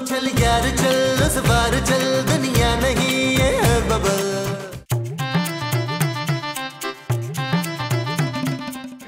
चल यार चल, उस बार चल, दुनिया नहीं ये है बबल।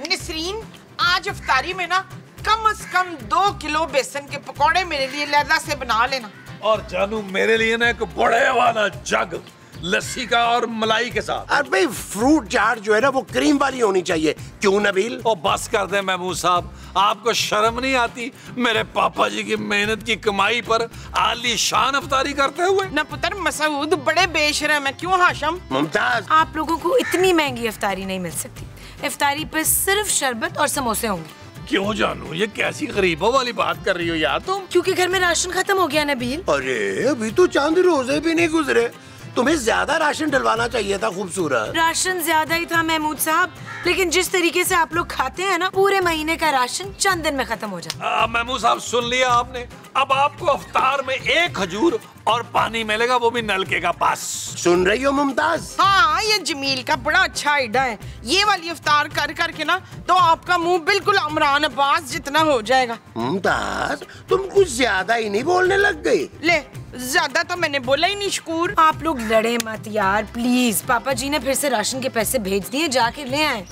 नसरीन, आज इफ्तारी में ना कम से कम 2 किलो बेसन के पकौड़े मेरे लिए लहदा से बना लेना। और जानू मेरे लिए ना एक बड़े वाला जग लस्सी का और मलाई के साथ। अरे भाई फ्रूट चाट जो है ना वो क्रीम वाली होनी चाहिए, क्यों नबील? ओ बस कर दे महमूद साहब, आपको शर्म नहीं आती मेरे पापा जी की मेहनत की कमाई पर आलीशान इफ्तारी करते हुए? ना पुत्र मसूद बड़े बेशरम है, क्यों हाशम? मुमताज, आप लोगों को इतनी महंगी इफ्तारी नहीं मिल सकती। इफ्तारी पे सिर्फ शरबत और समोसे होंगे। क्यों जानू, ये कैसी गरीबों वाली बात कर रही हो यार तुम? क्योंकि घर में राशन खत्म हो गया नबील। अरे अभी तो चंद रोजे भी नहीं गुजरे, तुम्हें ज्यादा राशन डलवाना चाहिए था खूबसूरत। राशन ज्यादा ही था महमूद साहब, लेकिन जिस तरीके से आप लोग खाते हैं ना, पूरे महीने का राशन चंद दिन में खत्म हो जाता। महमूद साहब सुन लिया आपने, अब आपको इफ्तार में 1 खजूर और पानी मिलेगा, वो भी नलके का पास। सुन रही हो मुमताज? हाँ, ये जमील का बड़ा अच्छा आइडिया है। ये वाली इफ्तार कर करके ना तो आपका मुंह बिल्कुल इमरान अब्बास जितना हो जाएगा। मुमताज तुम कुछ ज्यादा ही नहीं बोलने लग गई। ले, ज्यादा तो मैंने बोला ही नहीं। शकूर, आप लोग लड़े मत यार प्लीज। पापा जी ने फिर से राशन के पैसे भेज दिए, जाके ले आए।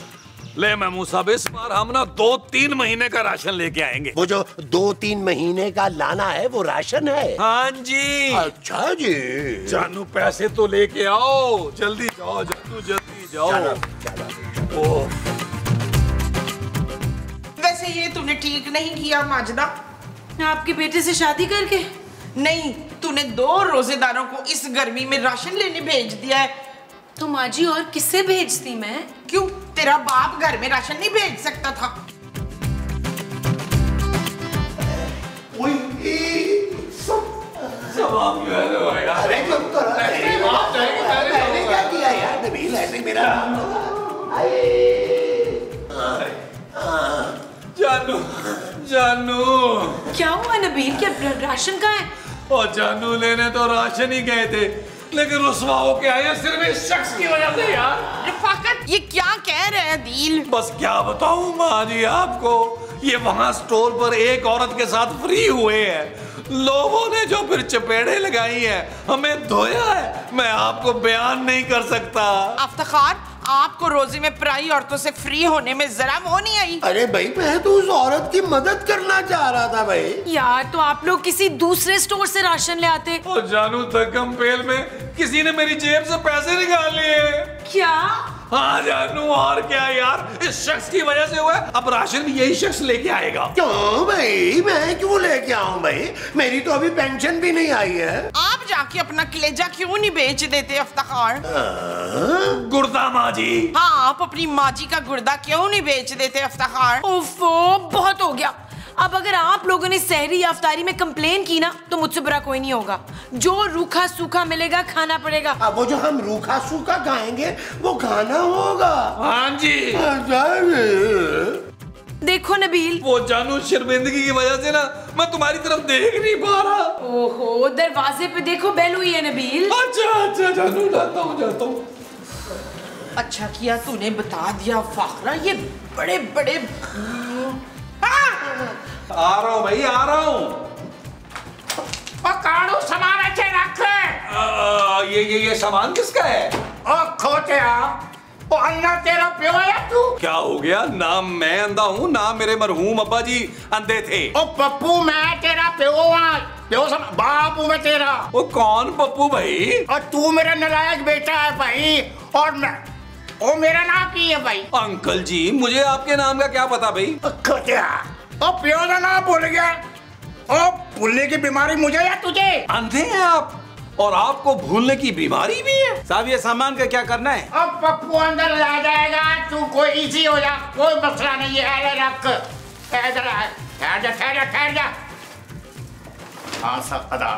ले महमूद साहब, इस बार हम ना 2-3 महीने का राशन लेके आएंगे। वो जो 2-3 महीने का लाना है वो राशन है? हाँ जी। अच्छा जी। जानू पैसे तो लेके आओ, जल्दी जाओ जानू, जल्दी जाओ। चलो। वैसे ये तूने ठीक नहीं किया माजिदा। आपके बेटे से शादी करके? नहीं, तूने 2 रोजेदारों को इस गर्मी में राशन लेने भेज दिया है। तो माँ जी और किससे भेजती मैं? क्यों, तेरा बाप घर में राशन नहीं भेज सकता था? अरे तुम तो मैंने क्या किया यार नबील, ऐसे मेरा जानू, जानू क्या हुआ नबील, क्या राशन कहाँ है? और जानू लेने तो राशन ही गए थे, लेकिन रुसवा होके आए सिर्फ इस शख्स की वजह से यार। रफाकत, ये क्या कह रहे हैं दिल? बस क्या बताऊं माँ जी आपको, ये वहाँ स्टोर पर एक औरत के साथ फ्री हुए हैं। लोगों ने जो फिर चपेड़े लगाई हैं, हमें धोया है, मैं आपको बयान नहीं कर सकता। अफ्तार, आपको रोजे में पराई औरतों से फ्री होने में जरा मोह नहीं आई? अरे भाई मैं तो उस औरत की मदद करना चाह रहा था भाई। यार तो आप लोग किसी दूसरे स्टोर से राशन ले आते। और जानू धक्कम पेल में किसी ने मेरी जेब से पैसे निकाल लिए। क्या? हाँ जानू, और क्या यार, इस शख्स की वजह से हुआ। अब राशन भी यही शख्स लेके आएगा। क्यों भाई, मैं क्यों लेके आऊं भाई, मेरी तो अभी पेंशन भी नहीं आई है। आप जाके अपना कलेजा क्यों नहीं बेच देते अफ्तार? गुर्दा माँ जी। हाँ, आप अपनी माँ जी का गुर्दा क्यों नहीं बेच देते अफ्तार? ओफो, बहुत हो गया। अब अगर आप लोगों ने सहरी या इफ्तारी में कंप्लेन की ना, तो मुझसे बुरा कोई नहीं होगा। जो रूखा सूखा मिलेगा खाना पड़ेगा। अब वो जो हम रूखा सूखा खाएंगे वो खाना होगा। हाँ जी। देखो नबील, वो जानू शर्मिंदगी की वजह से ना मैं तुम्हारी तरफ देख नहीं पा रहा। ओहो, दरवाजे पे देखो, बेल हुई है नबील। अच्छा जानू, जाता हूँ। अच्छा किया तूने बता दिया फाखरा, ये बड़े बड़े आ रहा हूँ भाई, आ रहा हूँ। काड़ू सामान अच्छे रख। ये सामान किसका है? ओ खोटिया, ओ अन्ना तेरा प्यो है तू? क्या हो गया, ना मैं अंधा हूँ ना मेरे मरहूम अब्बा जी अंधे थे। ओ पप्पू, मैं तेरा प्यो हूँ। प्यो बाप हूँ मैं तेरा। वो कौन पप्पू भाई? और तू मेरा नालायक बेटा है भाई, और मैं ओ मेरा नाम की है भाई? अंकल जी, मुझे आपके नाम का क्या पता भाई। खोटिया, ओ प्यो का नाम भूल गया। ओ भूलने की बीमारी मुझे या तुझे? अंधे हैं आप और आपको भूलने की बीमारी भी है? साहब ये सामान का क्या करना है? अब पप्पू अंदर आ जाएगा, तू कोई इजी हो जा, कोई मसला नहीं है। रख इधर, ठहर जा। हाँ सब अदा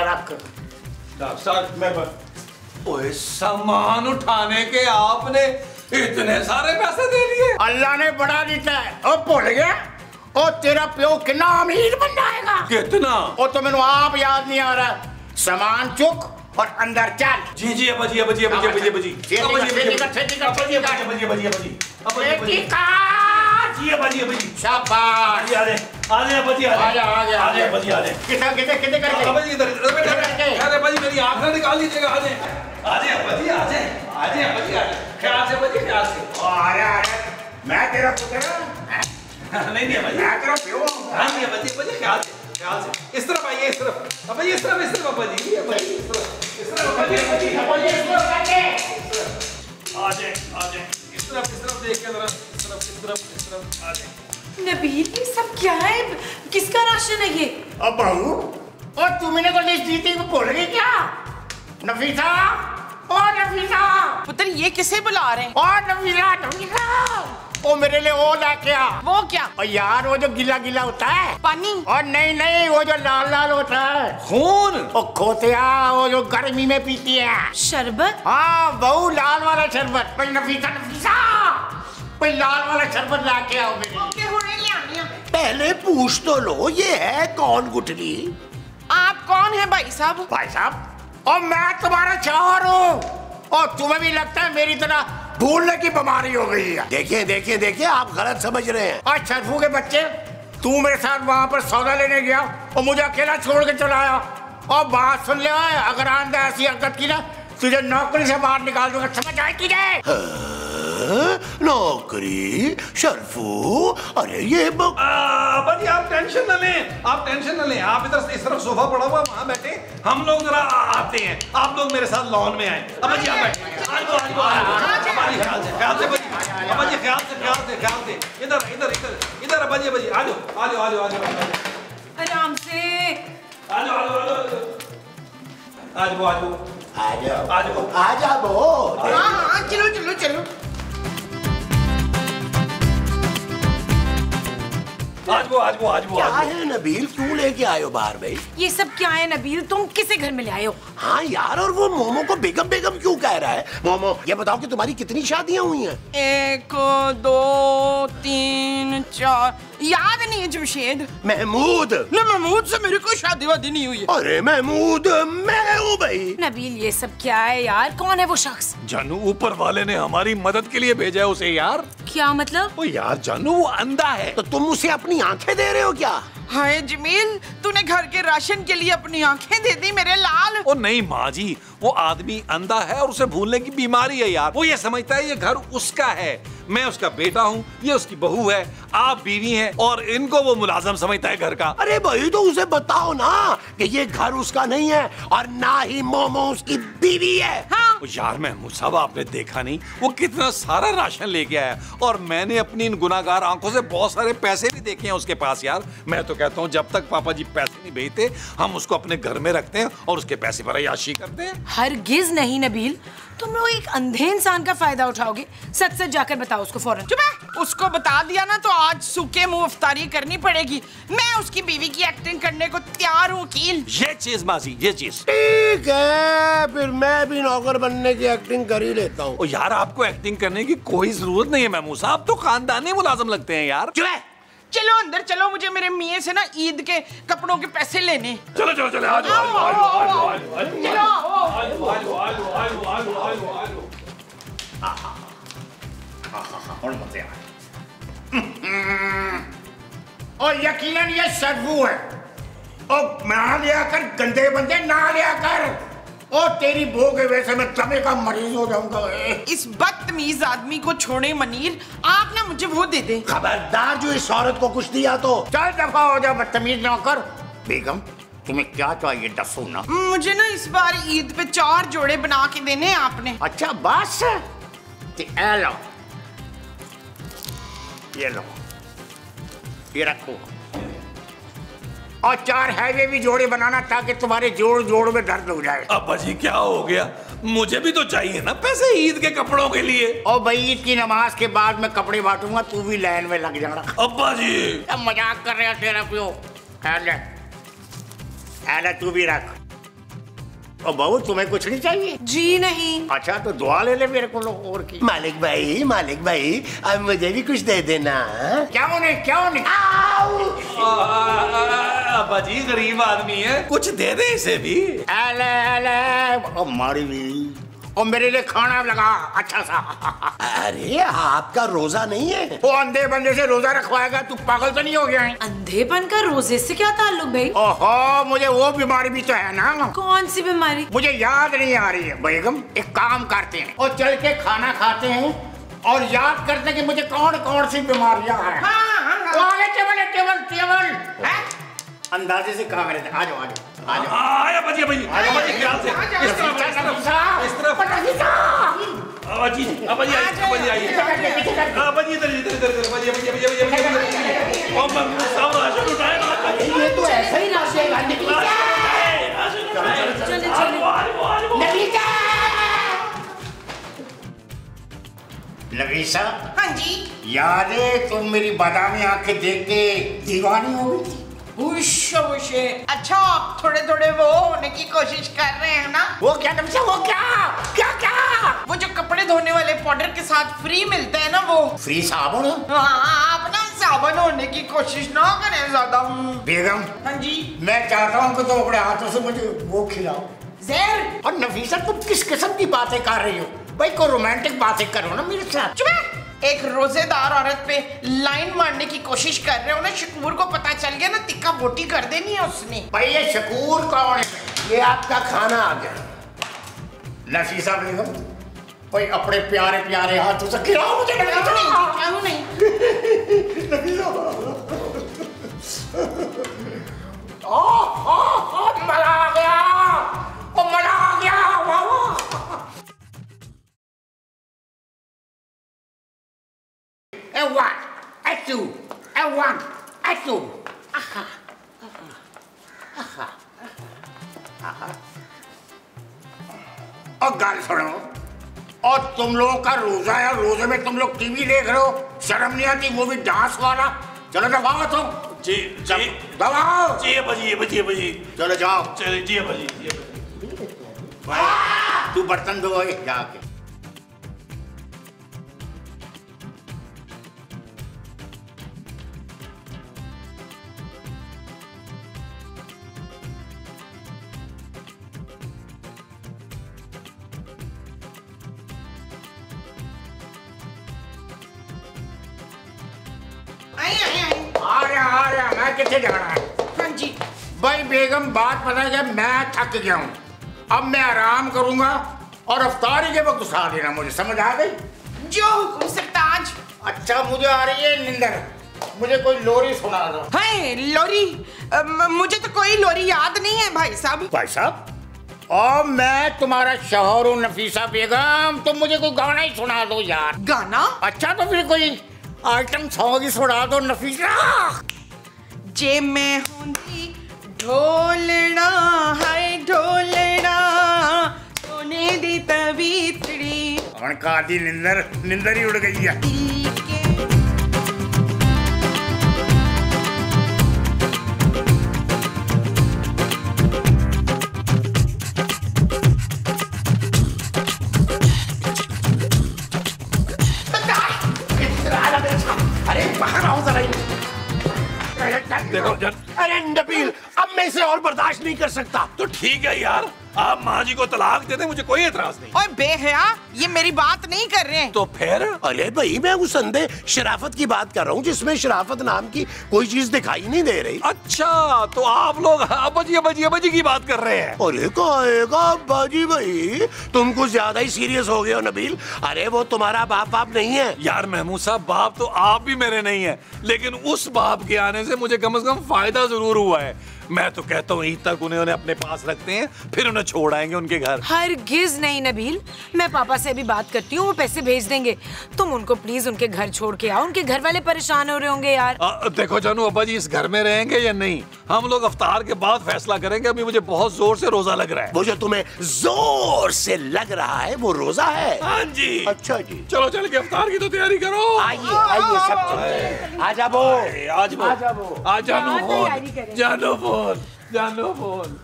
रख। सर मैं ओए, सामान उठाने के आपने इतने सारे पैसे दे दिए? अल्लाह ने बड़ा दिया है। ओ भूल गया? ओ तेरा प्यो कितना अमीर बन जाएगा। कितना? ओ तो मैंने आप याद नहीं आ रहा। सामान चुक और अंदर चल। जी शाबाश। आजा अब्बाजी आजा आजा आजा आजा अब्बाजी आजा कितने करके अब्बाजी इधर अरे अब्बाजी मेरी आँख ना निकाल दीजिएगा आजा आजा अब्बाजी आजा आजा अब्बाजी आजा ख्याल से अब्बाजी ख्याल से अरे मैं तेरा पुत्र नहीं अब्बाजी मैं तेरा प्यो हाँ नहीं अब्बाजी ख्याल से इस तरफ आइए इस तरफ अब्बाजी इस तरफ अब्बाजी इस तरफ अब्बाजी आजा इस तरफ देख के जरा इस तरफ आजा नबील ये सब क्या है? किसका राशन है ये? अब बहू और तुमने को लिस्ट दी थी बोल रही क्या? नफीसा और नफीसा पुत्र ये किसे बुला रहे हैं? और नफीसा ओ मेरे लिए वो ला क्या? वो क्या? और यार वो जो गीला गीला होता है पानी। और नहीं वो जो लाल लाल होता है खून। ओ खोतिया वो जो गर्मी में पीती है शरबत। हाँ बहु लाल वाला शरबत। भाई नफीसा कोई लाल वाला शरबत ला के आओ मेरे लिए। पहले पूछ तो लो ये है कौन गुठली? आप कौन है भाई साहब? भाई साहब और मैं तुम्हारा शौहर हूँ और तुम्हें भी लगता है मेरी तरह भूलने की बीमारी हो गई है। देखिए आप गलत समझ रहे हैं। और शरफू के बच्चे तू मेरे साथ वहाँ पर सौदा लेने गया और मुझे अकेला छोड़ के चला आया और बात सुन ले अगर आंदा ऐसी हरकत की ना तुझे नौकरी से बाहर निकाल दूंगा समझ आए तुझे? नौकरी शरफू अरे ये अब्बाजी आप टेंशन न लें आप इधर इस तरफ सोफा पड़ा हुआ वहाँ बैठे हम लोग जरा आते हैं आप लोग मेरे साथ लॉन में आए अब्बाजी आप बैठे अब्बाजी ख्याल से इधर अब्बाजी आ जाओ आराम से आ जाओ। हाँ चलो आज वो क्या है नबील क्यों लेके आयो बाहर भाई? ये सब क्या है नबील? तुम किसे घर में ले आए हो? हाँ यार और वो मोमो को बेगम क्यों कह रहा है? मोमो ये बताओ कि तुम्हारी कितनी शादियां हुई हैं? 1 2 3 4 याद नहीं है जमशेद। महमूद महमूद से मेरी कोई शादी वादी नहीं हुई है। अरे महमूद मैं हूँ भाई। नबील ये सब क्या है यार? कौन है वो शख्स? जानू ऊपर वाले ने हमारी मदद के लिए भेजा है उसे यार। क्या मतलब? ओ यार जानू वो अंधा है। तो तुम उसे अपनी आंखें दे रहे हो क्या? हाय जमील तूने घर के राशन के लिए अपनी आंखें दे दी मेरे लाल। ओ नहीं माँ जी वो आदमी अंधा है और उसे भूलने की बीमारी है यार। वो ये समझता है ये घर उसका है मैं उसका बेटा हूँ ये उसकी बहू है आप बीवी हैं और इनको वो मुलाजम समझता है घर का। अरे भाई तो उसे बताओ ना कि ये घर उसका नहीं है और ना ही मोमो उसकी बीवी है। हाँ। यार महमूद साहब आपने देखा नहीं वो कितना सारा राशन लेके आया और मैंने अपनी इन गुनाहगार आंखों से बहुत सारे पैसे भी देखे हैं उसके पास यार। मैं तो कहता हूँ जब तक पापा जी पैसे नहीं भेजते हम उसको अपने घर में रखते हैं और उसके पैसे पर अय्याशी करते हैं। हरगिज नहीं नबील तुम लोग एक अंधे इंसान का फायदा उठाओगे। सच जाकर बताओ उसको फौरन। चुप है। उसको बता दिया ना तो आज सूखे मुंह अफ्तारी करनी पड़ेगी। मैं उसकी बीवी की एक्टिंग करने को तैयार हूँ वकील। ये चीज माजी ये चीज ठीक है फिर मैं भी नौकर बनने की एक्टिंग कर ही लेता हूँ। यार आपको एक्टिंग करने की कोई जरूरत नहीं है महमूद साहब तो खानदानी मुलाजिम लगते हैं यार। चलो अंदर चलो मुझे मेरे मियाँ से ना ईद के कपड़ों के पैसे लेने। चलो आ और यकीनन ये शरफू है और ना लिया कर गंदे बंदे ना लिया कर और तेरी बहू के वजह से मैं दमे का मरीज हो जाऊंगा। इस बदतमीज आदमी को छोड़े मनीर आप ना मुझे वो दे दे। खबरदार जो इस औरत को कुछ दिया तो चल दफा हो जा बदतमीज नौकर। बेगम तुम्हें क्या चाहिए दसो ना। मुझे ना इस बार ईद पे 4 जोड़े बना के देने हैं आपने। अच्छा बस लो ये रखो और 4 हैवी भी जोड़े बनाना ताकि तुम्हारे जोड़ में दर्द हो जाए। अब्बा जी क्या हो गया मुझे भी तो चाहिए ना पैसे ईद के कपड़ों के लिए। और भाई ईद की नमाज के बाद मैं कपड़े बांटूंगा तू भी लाइन में लग जाना। अब्बा जी मजाक कर रहे हैं तेरा पियो। तू भी रख। और बहू तुम्हें कुछ नहीं चाहिए? जी नहीं। अच्छा तो दुआ ले ले मेरे को लोग और की। मालिक भाई अब मुझे भी कुछ दे देना। क्यों नहीं अब्बा जी गरीब आदमी है कुछ दे दे इसे भी। मारी भी और मेरे लिए खाना लगा अच्छा सा। अरे आपका रोजा नहीं है? वो अंधे बंदे से रोजा रखवाएगा? तू पागल तो नहीं हो गया है? अंधेपन का रोजे से क्या ताल्लुक भाई? ओहो, मुझे वो बीमारी भी तो है ना। कौन सी बीमारी? मुझे याद नहीं आ रही है। बेगम एक काम करते हैं और चल के खाना खाते हैं और याद करते हैं कि मुझे कौन कौन सी बीमारियां हैं। टेबल अंदाजे से कहा मेरे। आ जाओ आया बजिए भाई, ख्याल से इस तरफ आइए। ये तो ऐसा ही नफीसा। हाँ जी। याद है तुम मेरी बादामी आंखें देख के दीवानी हो गई थी? अच्छा आप थोड़े थोड़े वो होने की कोशिश कर रहे हैं ना? वो क्या नफीसा, वो क्या क्या क्या? वो जो कपड़े धोने वाले पाउडर के साथ फ्री मिलते हैं ना, वो फ्री साबुन? हाँ, आप ना साबुन होने की कोशिश ना करें ज्यादा। बेगम। हाँ जी। मैं चाहता हूँ कि तुम अपने हाथों से मुझे वो खिलाओ। ज़हर। और नफीसा तुम किस किस्म की बातें कर रही हो भाई? कोई रोमांटिक बातें करो ना मेरे साथ। एक रोजेदार औरत पे लाइन मारने की कोशिश कर रहे हो ना। शकूर को पता चल गया ना, तिक्का बोटी कर देनी है उसने। भाई ये शकूर कौन है? ये आपका खाना आ गया। नफीसा बेगम भाई अपने प्यारे प्यारे हाथों से खिलाओ मुझे। क्यों नहीं? मजा आ गया, मजा आ गया। और गाल सुनो, और तुम लोगों का रोजा है, रोजे में तुम लोग टीवी देख रहे हो, शर्म नहीं आती? वो भी डांस वाला। चलो दबाओ तुम। जी दबाओ। बजिए चलो जाओ। चलिए जी बजिए। तू बर्तन धो जाके। आ रहा मैं किथे जा रहा है? हाँ जी। भाई बेगम बात पता है, मैं थक गया हूँ, अब मैं आराम करूंगा और अफ्तारी के वक्त उठा देना मुझे। समझ आ गई? जो हुक्म सरताज। अच्छा मुझे आ रही है नींदर, मुझे कोई लोरी सुना दो। है लोरी? मुझे तो कोई लोरी याद नहीं है भाई साहब। भाई साहब और मैं तुम्हारा शौहर हूँ नफीसा बेगम, तुम मुझे कोई गाना ही सुना दो यार। गाना? अच्छा तो फिर कोई आइटम सॉन्ग ही सुना दो नफीसा। जे मैं होंदी ढोलना है ढोलना, सोने दी तवीतड़ी। और का दी निंदर ही उड़ गई है। अरे बाहर आओ जरा। देखो अरे नबील, अब मैं इसे और बर्दाश्त नहीं कर सकता। तो ठीक है यार, आप माँ जी को तलाक दे दें, मुझे कोई एतराज नहीं। ओए बेहया, ये मेरी बात नहीं कर रहे हैं। तो फिर? अरे भाई मैं उस अंधे शराफत की बात कर रहा हूँ जिसमें शराफत नाम की कोई चीज दिखाई नहीं दे रही। अच्छा तो आप लोग अब्बाजी की बात कर रहे हैं? अरे कहेगा अब्बाजी भाई, तुम कुछ ज्यादा ही सीरियस हो गए हो नबील। अरे वो तुम्हारा बाप नहीं है यार। महमूद साहब बाप तो आप भी मेरे नहीं है, लेकिन उस बाप के आने से मुझे कम से कम फायदा जरूर हुआ है। मैं तो कहता हूँ ईद तक उन्हें अपने पास रखते हैं, फिर उन्हें छोड़ आएंगे उनके घर। हरगिज नहीं नबील, मैं पापा से अभी बात करती हूँ, वो पैसे भेज देंगे। तुम उनको प्लीज उनके घर छोड़ के आओ, उनके घर वाले परेशान हो रहे होंगे यार। देखो जानू, अब्बा जी इस घर में रहेंगे या नहीं, हम लोग अफ्तार के बाद फैसला करेंगे। अभी मुझे बहुत जोर से रोजा लग रहा है। वो जो तुम्हें जोर से लग रहा है वो रोजा है? हाँ जी। अच्छा जी, चलो चल के अफ्तार की तो तैयारी करो। आइए आइए सब चलते। आ जानो फोन।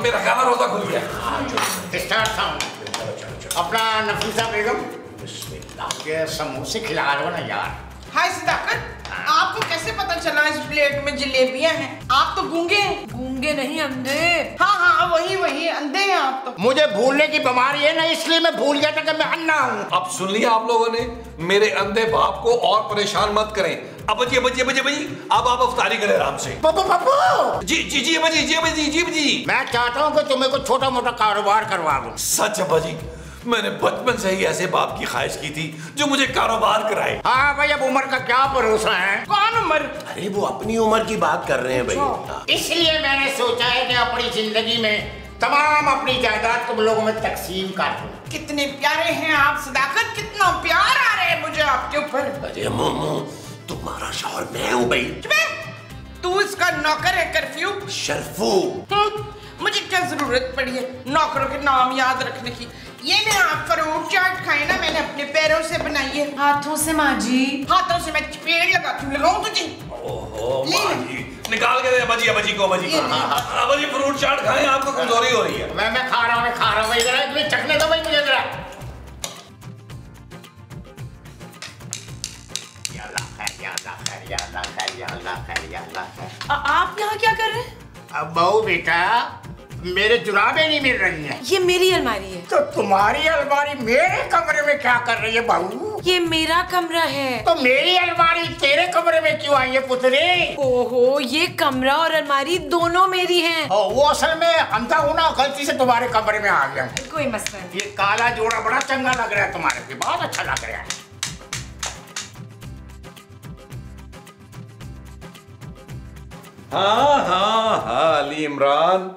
मेरा खाना रोजा खुल गया। अपना नफीसा बेगम के समोसे खिला दो ना यार। हाय सदाकत, आपको कैसे पता चला इस प्लेट में जलेबियां हैं? आप तो गूंगे हैं। गूंगे नहीं अंधे। हाँ हाँ हाँ वही अंधे हैं आप तो। मुझे भूलने की बीमारी है ना, इसलिए मैं भूल गया था कि मैं अन्ना हूँ। अब सुन लिया आप लोगों ने, मेरे अंधे बाप को और परेशान मत करें। अब जी अब आप अफ्तारी करें आराम से। पप्पू जी। मैं चाहता हूँ कि तुम्हें कुछ छोटा मोटा कारोबार करवा दूँ। सच अब्बा जी, मैंने बचपन से ही ऐसे बाप की ख्वाहिश की थी जो मुझे कारोबार कराए। हाँ भाई, अब उम्र का क्या भरोसा है। कौन उम्र? अरे वो अपनी उम्र की बात कर रहे हैं भाई। इसलिए मैंने सोचा है कि अपनी जिंदगी में तमाम अपनी जायदाद तुम लोगों में तकसीम कर दूं। कितने प्यारे हैं आप सदाकत, कितना प्यार आ रहा है मुझे आपके ऊपर। अरे मोमो, तुम्हारा शौहर मैं हूँ भाई। तू इसका नौकर है कर्फ्यू शर्फू। मुझे क्या जरूरत पड़ी है नौकरों के नाम याद रखने की। ये ना आप फ्रूट चाट खाए ना, मैंने अपने पैरों से बनाई है। हाथों से माँ जी। हाथों से मैं चपेट लगाती हूँ, लगाऊं तुझे? ओहो माँ जी, निकाल के दे अब्बा जी को। अब्बा जी फ्रूट चाट खाएं, आपको कमजोरी हो रही है। मैं खा रहा हूँ भाई, जरा तुम्हें चखने दो भाई मुझे जरा। आप यहाँ क्या कर रहे हैं? अब बहू बेटा, मेरे जुराबें नहीं मिल रही हैं। ये मेरी अलमारी है। तो तुम्हारी अलमारी मेरे कमरे में क्या कर रही है बहू? ये मेरा कमरा है। तो मेरी अलमारी तेरे कमरे में क्यों आई है पुतरी? ओहो, ये कमरा और अलमारी दोनों मेरी हैं। वो असल में अंधा हूँ ना, गलती से तुम्हारे कमरे में आ गया। कोई मसला नहीं। ये काला जोड़ा बड़ा चंगा लग रहा है तुम्हारे पे, बहुत अच्छा लग रहा है। हाँ अली इमरान,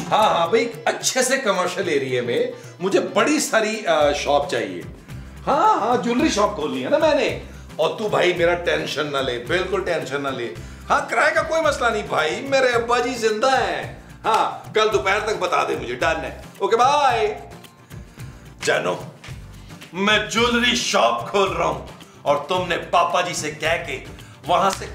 हाँ भाई, अच्छे से कमर्शियल एरिया में मुझे बड़ी सारी शॉप चाहिए। हाँ ज्वेलरी शॉप खोलनी है ना मैंने। और तू भाई मेरा टेंशन ना ले, बिल्कुल टेंशन ना ले। हाँ किराए का कोई मसला नहीं भाई, मेरे अब्बा जी जिंदा हैं। हाँ कल दोपहर तक बता दे मुझे, डन है। Okay bye. जानो, मैं ज्वेलरी शॉप खोल रहा हूं और तुमने पापा जी से कह के वहां से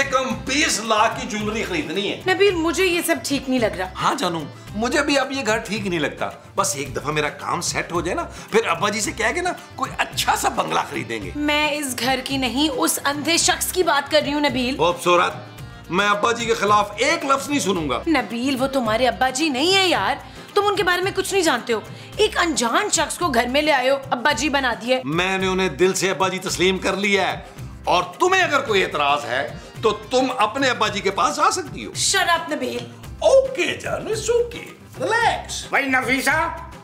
कम 20 लाख की ज्वेलरी खरीदनी है। नबील, मुझे ये सब ठीक नहीं लग रहा। हाँ जानू, मुझे भी अब ये घर ठीक नहीं लगता। बस एक दफा मेरा काम सेट हो जाए ना, फिर अब्बा जी से कह के ना कोई अच्छा सा बंगला खरीदेंगे। मैं इस घर की नहीं, उस अंधे शख्स की बात कर रही हूँ नबील। खूबसूरत, मैं अब्बा जी के खिलाफ एक लफ्ज नहीं सुनूंगा। नबील, वो तुम्हारे अब्बा जी नहीं है यार, तुम उनके बारे में कुछ नहीं जानते हो। एक अनजान शख्स को घर में ले आए हो, अब्बा जी बना दिए। मैंने उन्हें दिल से अब्बा जी तस्लीम कर लिया है, और तुम्हें अगर कोई एतराज है तो तुम अपने अब्बा जी के पास आ सकती हो। Shut up Nabeel. ओके जान, इट्स ओके, रिलैक्स। भाई नफीसा,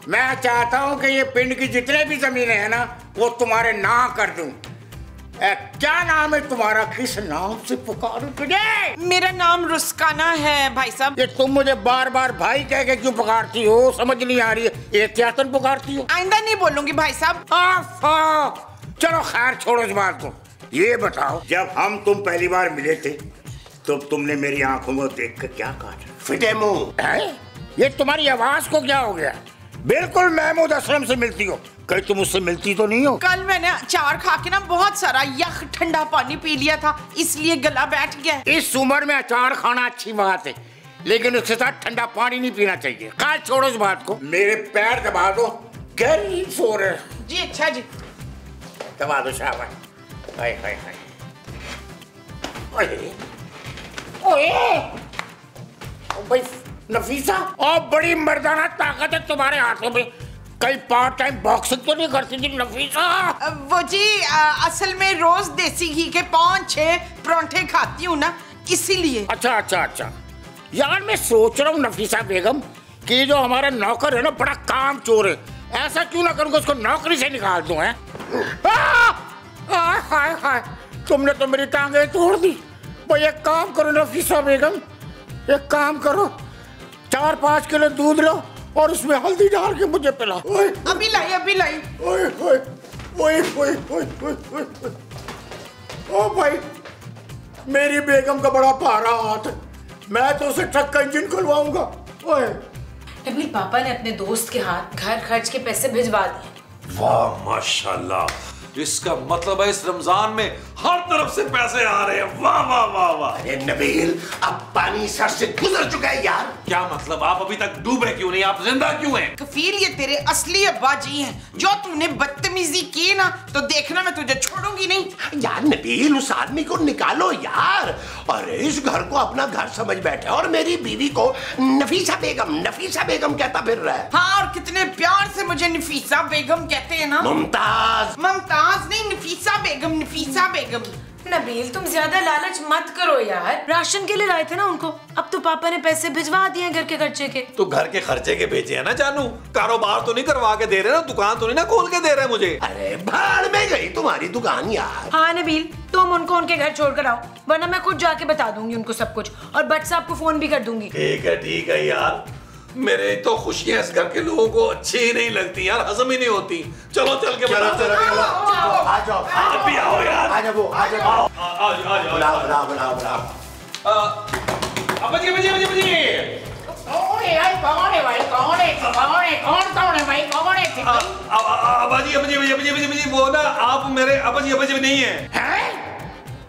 मैं चाहता हूँ कि ये पिंड की जितने भी जमीनें हैं ना, वो तुम्हारे नाम कर दूं। क्या नाम है तुम्हारा? किस नाम से पुकारूं तुझे? मेरा नाम रुस्काना है भाई साहब। ये तुम मुझे बार बार भाई कह के क्यों पुकारती हो? समझ नहीं आ रही है, एहतियातन पुकारती हो। आइंदा नहीं बोलूंगी भाई साहब। चलो खैर, छोड़ो इस बात को। ये बताओ, जब हम तुम पहली बार मिले थे तो तुमने मेरी आंखों में देख कर क्या कहा? फिटे मुंह है? ये तुम्हारी आवाज को क्या हो गया? बिल्कुल महमूद असलम से मिलती हो। कहीं तुम उससे मिलती तो नहीं हो? कल मैंने अचार खा के ना बहुत सारा यख ठंडा पानी पी लिया था, इसलिए गला बैठ गया। इस उम्र में अचार खाना अच्छी बात है, लेकिन उसके साथ ठंडा पानी नहीं पीना चाहिए। खैर छोड़ो इस बात को। मेरे पैर दबा दो, गहरी सो रहे। जी अच्छा जी, दबा दो शाबाश। हाय हाय हाय। ओए ओए भाई नफीसा, और बड़ी मर्दाना ताकत है तुम्हारे हाथों में। कई पार्ट टाइम बॉक्सिंग तो नहीं करती थी नफीसा? वो जी असल में रोज देसी घी के 5-6 परांठे खाती हूँ ना, इसीलिए। अच्छा यार, मैं सोच रहा हूँ नफीसा बेगम कि जो हमारा नौकर है ना, बड़ा काम चोर है। ऐसा क्यों ना करूँ उसको नौकरी से निकाल दूं? है हाय हाय, तुमने तो मेरी टांगे तोड़ दी। भाई एक काम करो नफीसा बेगम, एक काम करो, 4-5 किलो दूध लो और उसमें हल्दी डाल के मुझे पिलाओ। अभी लाई। ओए ओए ओए ओए ओए ओए, ओ भाई, मेरी बेगम का बड़ा भारा हाथ है, मैं तो उसे ट्रक का इंजन खुलवाऊंगा। ओए नबील, पापा ने अपने दोस्त के हाथ घर खर्च के पैसे भिजवा दिए। वाह माशाल्लाह, इसका मतलब है इस रमजान में हर तरफ से पैसे आ रहे हैं। वाह वाह वाह वाह। अरे नबील, अब पानी सर से गुजर चुका है यार। क्या मतलब, आप अभी तक डूबे क्यों नहीं, आप जिंदा क्यों हैं? कफील ये तेरे असली अब्बा जी हैं। जो तूने बदतमीजी की ना तो देखना मैं तुझे छोड़ूंगी नहीं। यार नबील, उस आदमी को निकालो यार। अरे इस घर को अपना घर समझ बैठे और मेरी बीवी को नफीसा बेगम कहता फिर रहा है। हाँ, और कितने प्यार से मुझे नफीसा बेगम कहते हैं ना। मुमताज नहीं, नफीसा बेगम। नबील, तुम ज्यादा लालच मत करो यार। राशन के लिए लाए थे ना उनको, अब तो पापा ने पैसे भिजवा दिए घर के खर्चे के। तो घर के खर्चे के भेजे है ना जानू, कारोबार तो नहीं करवा के दे रहे ना, दुकान तो नहीं ना खोल के दे रहे मुझे। अरे भाड़ में गई तुम्हारी दुकान यार। हाँ नबील, तुम उनको उनके घर छोड़कर आओ, वरना मैं खुद जाके बता दूंगी उनको सब कुछ, और बट साहब को फोन भी कर दूंगी। ठीक है यार, मेरे तो खुशियां इस घर के लोगों को अच्छी ही नहीं लगती यार, हजम ही नहीं होती। चलो चल के चलो आ जाओ। आप भी आओ यार। आ जाओ। बुलाओ। अब्बा जी। कौन है भाई? कौन है? अब्बा जी वो ना, आप मेरे अब्बा जी नहीं है।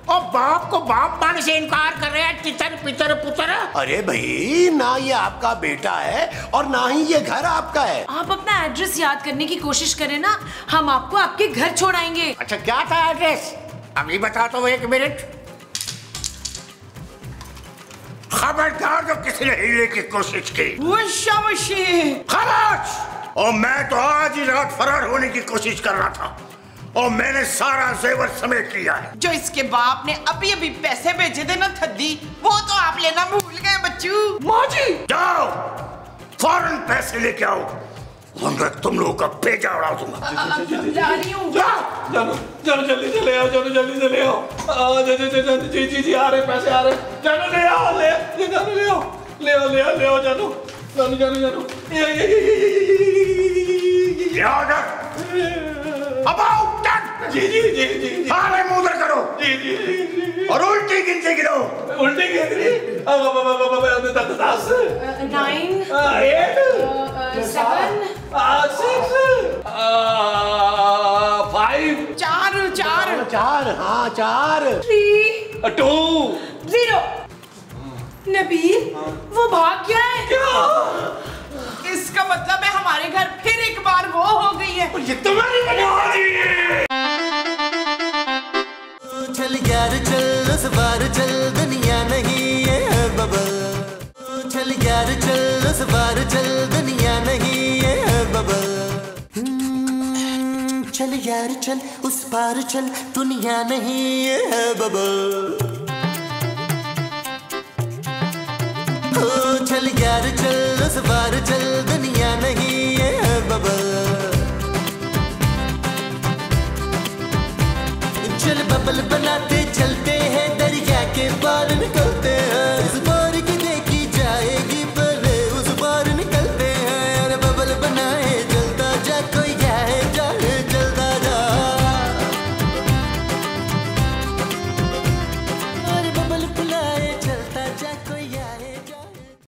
और बाप को बाप मानने से इनकार कर रहे हैं, तितर पितर पुत्र। अरे भाई, ना ये आपका बेटा है और ना ही ये घर आपका है। आप अपना एड्रेस याद करने की कोशिश करें ना, हम आपको आपके घर छोड़ाएंगे। अच्छा, क्या था एड्रेस? अभी बता तो 1 मिनट। खबरदार जो किसी ने हिलने की कोशिश की। खामोश! और मैं तो आज ही रात फरार होने की कोशिश कर रहा था और मैंने सारा जेवर समेट लिया है। जो इसके बाप ने अभी पैसे भेजे थे ना थद्दी, वो तो आप लेना भूल गए बच्चू। माँ जी, जाओ फौरन पैसे लेके आओ, वरना तुम लोगों का पेजा उड़ा दूंगा। जानू जल्दी से ले आओ, जल्दी से ले आओ। जी आ रहे पैसे आ रहे, जानू ले आओ, ले आओ जानू। अब आओ, जी। हाँ, मुंह उधर करो। जी। और उल्टी गिनती गिनो। उल्टी गिनती? 10, 9, 8, 7, 6, 5, 4 3, 2, 0। नबील, वो भाग गया है। इसका मतलब है हमारे घर फिर एक बार वो हो गई है। ये तुम्हारी चल यार चल, उस बार चल, दुनिया नहीं है बबल। चल यार चल, उस बार चल, दुनिया नहीं है बबल। चल यार चल, उस पार चल, दुनिया नहीं है बबल। चल यार चल, उस बार चल, दुनिया नहीं है बबल। चल बबल बनाते चलते हैं, दरिया के पार निकलते